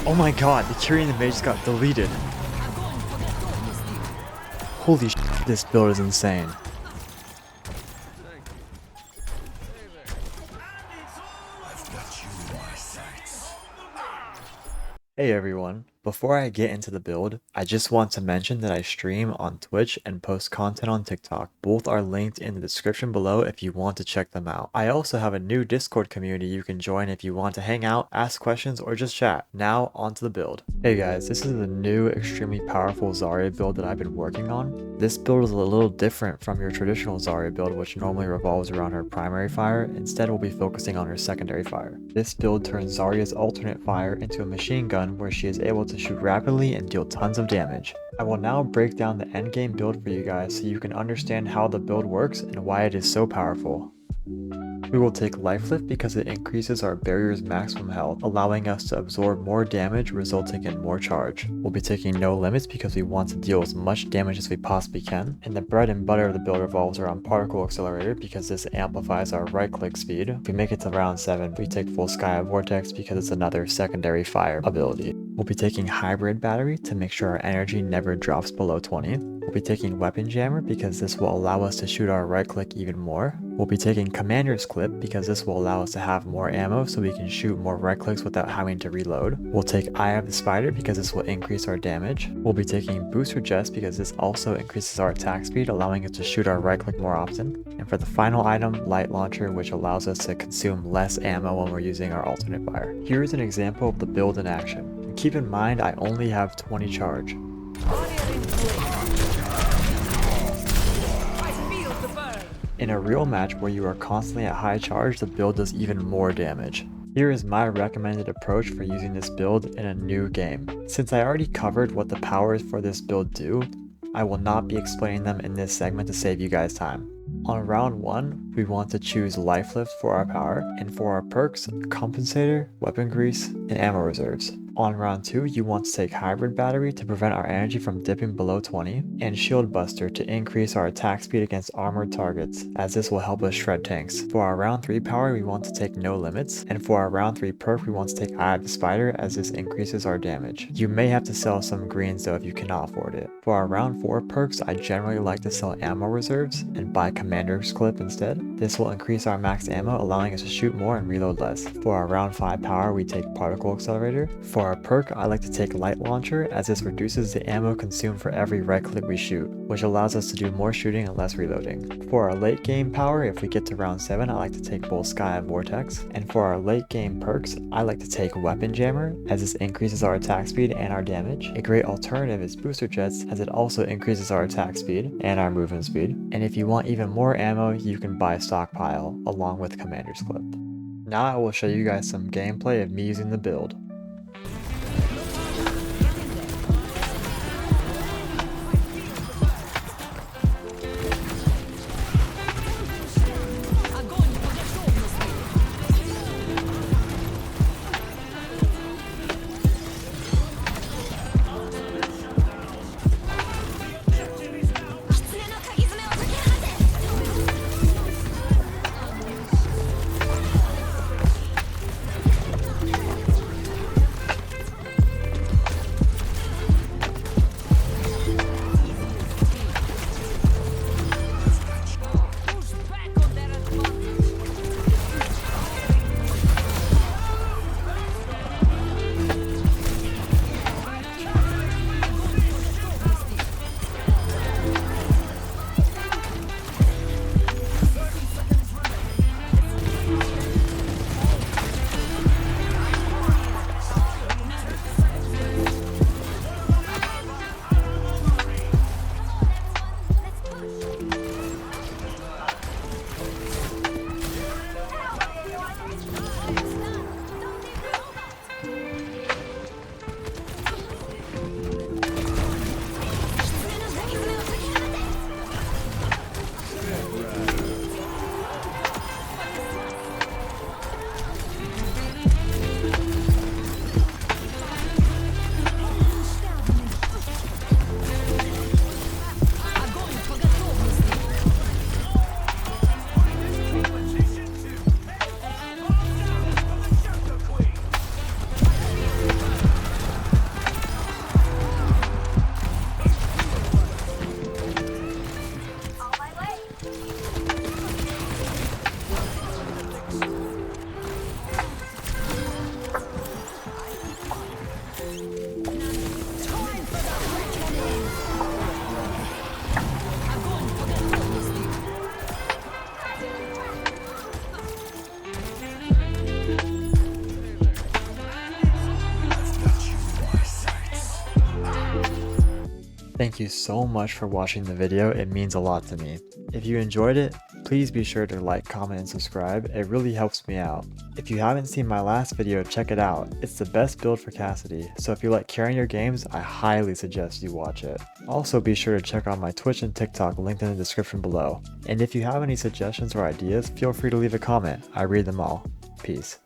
Oh my god, the Curie and the Mage got deleted. Holy shit, this build is insane. Hey everyone, before I get into the build, I just want to mention that I stream on Twitch and post content on TikTok. Both are linked in the description below if you want to check them out. I also have a new Discord community you can join if you want to hang out, ask questions, or just chat. Now, onto the build. Hey guys, this is the new extremely powerful Zarya build that I've been working on. This build is a little different from your traditional Zarya build, which normally revolves around her primary fire. Instead, we'll be focusing on her secondary fire. This build turns Zarya's alternate fire into a machine gun where she is able to shoot rapidly and deal tons of damage. I will now break down the endgame build for you guys so you can understand how the build works and why it is so powerful. We will take Life Lift because it increases our barrier's maximum health, allowing us to absorb more damage resulting in more charge. We'll be taking No Limits because we want to deal as much damage as we possibly can. And the bread and butter of the build revolves around Particle Accelerator because this amplifies our right click speed. If we make it to round 7, we take Full Sky Vortex because it's another secondary fire ability. We'll be taking Hybrid Battery to make sure our energy never drops below 20. We'll be taking Weapon Jammer because this will allow us to shoot our right click even more. We'll be taking Commander's Clip because this will allow us to have more ammo so we can shoot more right clicks without having to reload. We'll take Eye of the Spider because this will increase our damage. We'll be taking Booster Jets because this also increases our attack speed, allowing us to shoot our right click more often. And for the final item, Light Launcher, which allows us to consume less ammo when we're using our alternate fire. Here is an example of the build in action. And keep in mind I only have 20 charge. In a real match where you are constantly at high charge, the build does even more damage. Here is my recommended approach for using this build in a new game. Since I already covered what the powers for this build do, I will not be explaining them in this segment to save you guys time. On round 1, we want to choose Life Lift for our power, and for our perks, Compensator, Weapon Grease, and Ammo Reserves. On round 2, you want to take Hybrid Battery to prevent our energy from dipping below 20, and Shield Buster to increase our attack speed against armored targets, as this will help us shred tanks. For our round 3 power, we want to take No Limits, and for our round 3 perk, we want to take Eye of the Spider, as this increases our damage. You may have to sell some greens though if you cannot afford it. For our round 4 perks, I generally like to sell Ammo Reserves and buy Commander's Clip instead. This will increase our max ammo, allowing us to shoot more and reload less. For our round 5 power, we take Particle Accelerator. For our perk, I like to take Light Launcher, as this reduces the ammo consumed for every right click we shoot, which allows us to do more shooting and less reloading. For our late game power, if we get to round 7, I like to take Full Sky Vortex. And for our late game perks, I like to take Weapon Jammer, as this increases our attack speed and our damage. A great alternative is Booster Jets, as it also increases our attack speed and our movement speed. And if you want even more ammo, you can buy Stockpile along with Commander's Clip. Now I will show you guys some gameplay of me using the build. Thank you so much for watching the video, it means a lot to me. If you enjoyed it, please be sure to like, comment, and subscribe, it really helps me out. If you haven't seen my last video, check it out, it's the best build for Cassidy, so if you like carrying your games, I highly suggest you watch it. Also be sure to check out my Twitch and TikTok linked in the description below, and if you have any suggestions or ideas, feel free to leave a comment, I read them all. Peace.